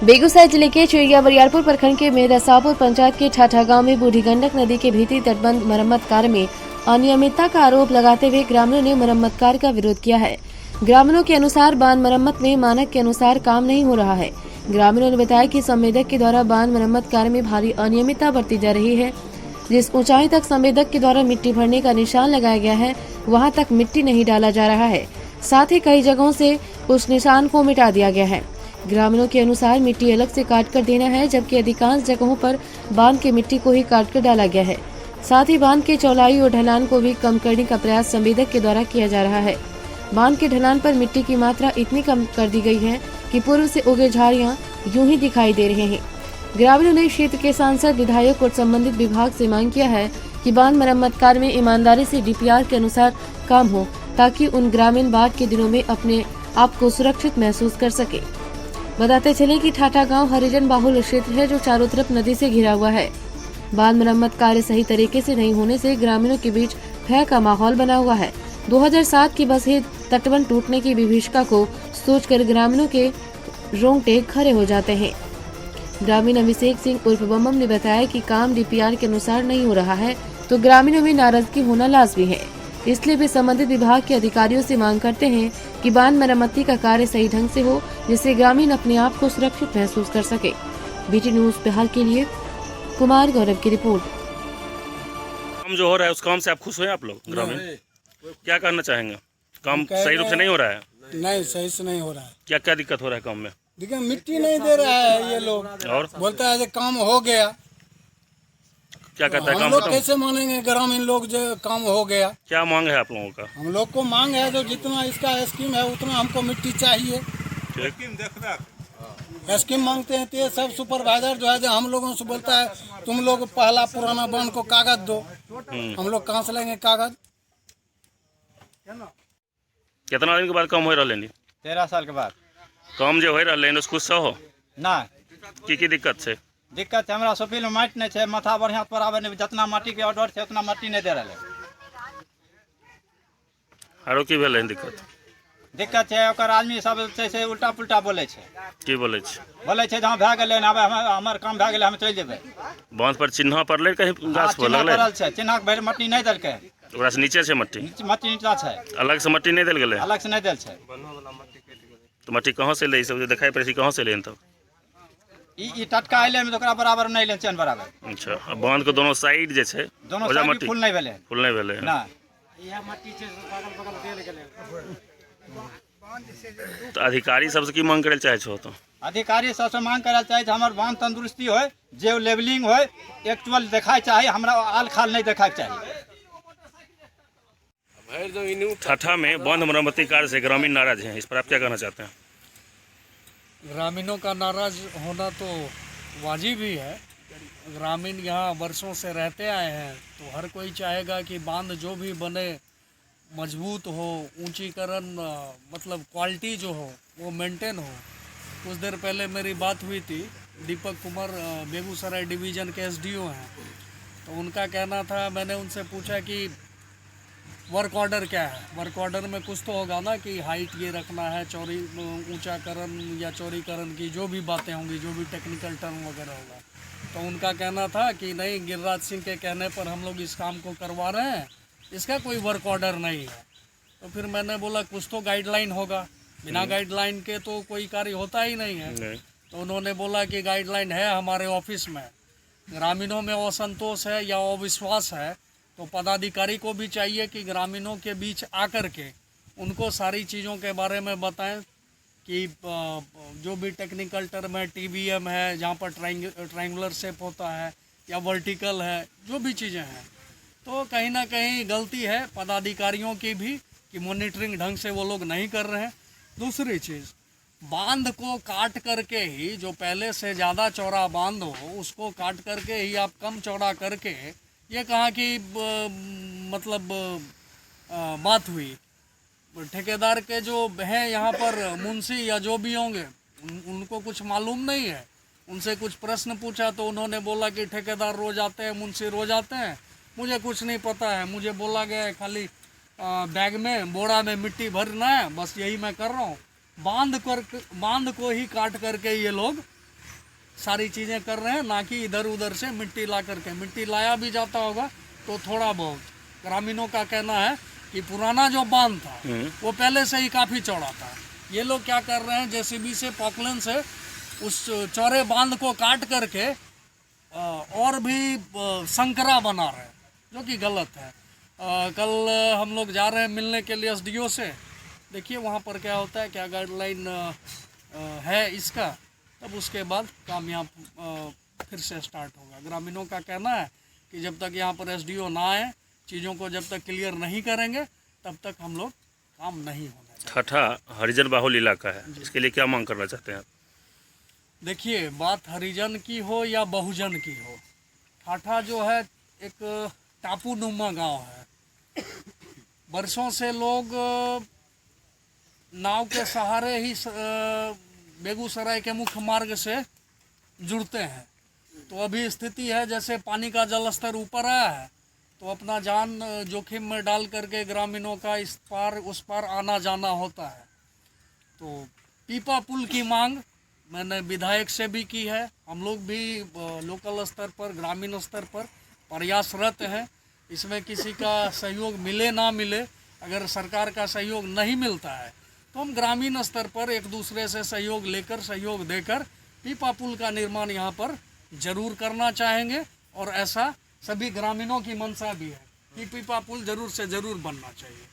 बेगूसराय जिले के चिड़िया बरियारपुर प्रखंड के मेदसापुर पंचायत के ठाठा गांव में बूढ़ी गंडक नदी के भीतरी तटबंध मरम्मत कार्य में अनियमितता का आरोप लगाते हुए ग्रामीणों ने मरम्मत कार्य का विरोध किया है। ग्रामीणों के अनुसार बांध मरम्मत में मानक के अनुसार काम नहीं हो रहा है। ग्रामीणों ने बताया कि संवेदक के द्वारा बांध मरम्मत कार्य में भारी अनियमितता बरती जा रही है। जिस ऊंचाई तक संवेदक के द्वारा मिट्टी भरने का निशान लगाया गया है, वहां तक मिट्टी नहीं डाला जा रहा है। साथ ही कई जगहों से उस निशान को मिटा दिया गया है। ग्रामीणों के अनुसार मिट्टी अलग से काट कर देना है, जबकि अधिकांश जगहों पर बांध की मिट्टी को ही काट कर डाला गया है। साथ ही बांध के चौड़ाई और ढलान को भी कम करने का प्रयास संवेदक के द्वारा किया जा रहा है। बांध के ढलान पर मिट्टी की मात्रा इतनी कम कर दी गई है कि पूर्व से उगे झाड़ियां यूं ही दिखाई दे रहे हैं। ग्रामीणों ने क्षेत्र के सांसद, विधायक और संबंधित विभाग से मांग किया है कि बांध मरम्मत कार्य में ईमानदारी से डीपीआर के अनुसार काम हो, ताकि उन ग्रामीण बाढ़ के दिनों में अपने आप को सुरक्षित महसूस कर सके। बताते चले कि ठाठा गांव हरिजन बाहुल क्षेत्र है, जो चारों तरफ नदी से घिरा हुआ है। बांध मरम्मत कार्य सही तरीके से नहीं होने से ग्रामीणों के बीच भय का माहौल बना हुआ है। 2007 की बरही तटबंध टूटने की विभीषिका को सोचकर ग्रामीणों के रोंगटे खड़े हो जाते हैं। ग्रामीण अभिषेक सिंह उर्फ बम्बम ने बताया कि काम डीपीआर के अनुसार नहीं हो रहा है, तो ग्रामीणों में नाराजगी होना लाजमी है। इसलिए वे संबंधित विभाग के अधिकारियों से मांग करते हैं कि बांध मरम्मती का कार्य सही ढंग से हो, जिससे ग्रामीण अपने आप को सुरक्षित महसूस कर सके। बीटी न्यूज बिहार के लिए कुमार गौरव की रिपोर्ट। काम जो हो रहा है उस काम से आप खुश हैं? आप लोग ग्रामीण क्या करना चाहेंगे? काम सही रूप से नहीं हो रहा है? नहीं, सही से नहीं हो रहा है। क्या क्या दिक्कत हो रहा है काम में? देखिए, मिट्टी नहीं दे रहा है ये लोग, और बोलता है कि काम हो गया। क्या कहता है हम काम लोग खत्म? कैसे मानेंगे ग्रामीण लोग जो काम हो गया? क्या मांग है आप लोगों का? हम लोग को मांग है जो जितना इसका स्कीम है उतना हमको मिट्टी चाहिए। स्कीम मांगते हैं तो ये सब सुपरवाइजर जो है जो हम लोगों से बोलता है तुम लोग पहला पुराना बांध को कागज दो। हम लोग कहाँ से लेंगे कागज? कितना दिन के बाद काम हो रहा है? 13 साल के बाद काम जो हो रहा है उसको खुश हो ना की दिक्कत से? दिक्कत है हमरा सोफिल में माटि नहीं है, माथा बढ़िया पर आवे नहीं, जितना माटी के ऑर्डर है उतना माटी नहीं दे रहा है। आरो की भेल दिक्कत? दिक्कत है ओकर आदमी सब से उल्टा पुल्टा बोले छे। की बोले छै? बोले छे जहां भाग गेलै आबे हमर काम भाग गेलै हम चल जेबै। बांध पर चिन्ह पड़ले कहीं गाछ पर चिन्ह लगले? पड़ल छे, चिन्ह भर मट्टी नहीं देलकै। ओकरा से नीचे से मट्टी मट्टी नीचा छे, अलग से मट्टी नहीं देल गेले? अलग से नहीं देल छे। तो मट्टी कहाँ से ले? सब जो दिखाई पड़े कहाँ से ले? तब ई टटका आइले में तो ओकरा बराबर नहीं ले चैन बराबर। अच्छा, अब बांध के दोनों साइड जे छै दोनों ओजा साइड मट्टी फुल नहीं भेले फुल नहीं भेले ना। तो अधिकारी सबसे की मांग करे चाहे छो? तो अधिकारी सबसे मांग करे चाहे हमर बांध तंदुरुस्ती होय, जे लेवलिंग होय, एक्चुअल देखाय चाहे, हमरा आल खाल नहीं देखाय चाहिए। ठाठा में बांध मरम्मती कार्य से ग्रामीण नाराज हैं, इस पर आप क्या कहना चाहते हैं? ग्रामीणों का नाराज होना तो वाजिब ही है। ग्रामीण यहाँ वर्षों से रहते आए हैं, तो हर कोई चाहेगा कि बांध जो भी बने मजबूत हो, ऊंचीकरण मतलब क्वालिटी जो हो वो मेंटेन हो। कुछ देर पहले मेरी बात हुई थी, दीपक कुमार बेगूसराय डिवीज़न के एसडीओ हैं, तो उनका कहना था, मैंने उनसे पूछा कि वर्क ऑर्डर क्या है। वर्क ऑर्डर में कुछ तो होगा ना कि हाइट ये रखना है, चौड़ी ऊंचाकरण या चौड़ीकरण की जो भी बातें होंगी, जो भी टेक्निकल टर्म वगैरह होगा। तो उनका कहना था कि नहीं, गिरिराज सिंह के कहने पर हम लोग इस काम को करवा रहे हैं, इसका कोई वर्क ऑर्डर नहीं है। तो फिर मैंने बोला कुछ तो गाइडलाइन होगा, बिना गाइडलाइन के तो कोई कार्य होता ही नहीं है। तो उन्होंने बोला कि गाइडलाइन है हमारे ऑफिस में। ग्रामीणों में असंतोष है या अविश्वास है, तो पदाधिकारी को भी चाहिए कि ग्रामीणों के बीच आकर के उनको सारी चीज़ों के बारे में बताएं कि जो भी टेक्निकल टर्म है, टीबीएम है, जहाँ पर ट्रायंगुलर शेप होता है या वर्टिकल है, जो भी चीज़ें हैं, तो कहीं ना कहीं गलती है पदाधिकारियों की भी कि मॉनिटरिंग ढंग से वो लोग नहीं कर रहे हैं। दूसरी चीज़, बांध को काट करके ही, जो पहले से ज़्यादा चौड़ा बांध हो उसको काट करके ही आप कम चौड़ा करके, ये कहाँ की मतलब बात हुई? ठेकेदार के जो हैं यहाँ पर मुंशी या जो भी होंगे उनको कुछ मालूम नहीं है। उनसे कुछ प्रश्न पूछा तो उन्होंने बोला कि ठेकेदार रोज आते हैं, मुंशी रोज आते हैं, मुझे कुछ नहीं पता है, मुझे बोला गया है खाली बैग में बोरा में मिट्टी भरना है, बस यही मैं कर रहा हूँ। बांध को ही काट करके ये लोग सारी चीज़ें कर रहे हैं, ना कि इधर उधर से मिट्टी ला करके। मिट्टी लाया भी जाता होगा तो थोड़ा बहुत। ग्रामीणों का कहना है कि पुराना जो बांध था वो पहले से ही काफ़ी चौड़ा था। ये लोग क्या कर रहे हैं, जेसीबी से पॉकलन से उस चौड़े बांध को काट करके और भी संकरा बना रहे हैं, जो कि गलत है। कल हम लोग जा रहे हैं मिलने के लिए एसडीओ से। देखिए वहाँ पर क्या होता है, क्या गाइडलाइन है इसका, तब उसके बाद काम यहाँ फिर से स्टार्ट होगा। ग्रामीणों का कहना है कि जब तक यहाँ पर एसडीओ ना आए, चीज़ों को जब तक क्लियर नहीं करेंगे, तब तक हम लोग काम नहीं होने देंगे। ठाठा हरिजन बाहुल इलाका है, इसके लिए क्या मांग करना चाहते हैं आप? देखिए, बात हरिजन की हो या बहुजन की हो, ठाठा जो है एक टापू नुमा गाँव है। वर्षों से लोग नाव के सहारे ही बेगूसराय के मुख्य मार्ग से जुड़ते हैं। तो अभी स्थिति है जैसे पानी का जल स्तर ऊपर आया है, तो अपना जान जोखिम में डाल करके ग्रामीणों का इस पार उस पार आना जाना होता है। तो पीपा पुल की मांग मैंने विधायक से भी की है। हम लोग भी लोकल स्तर पर, ग्रामीण स्तर पर प्रयासरत हैं। इसमें किसी का सहयोग मिले ना मिले, अगर सरकार का सहयोग नहीं मिलता है तो हम ग्रामीण स्तर पर एक दूसरे से सहयोग लेकर, सहयोग देकर पीपा पुल का निर्माण यहाँ पर जरूर करना चाहेंगे। और ऐसा सभी ग्रामीणों की मंशा भी है कि पीपा पुल जरूर से जरूर बनना चाहिए।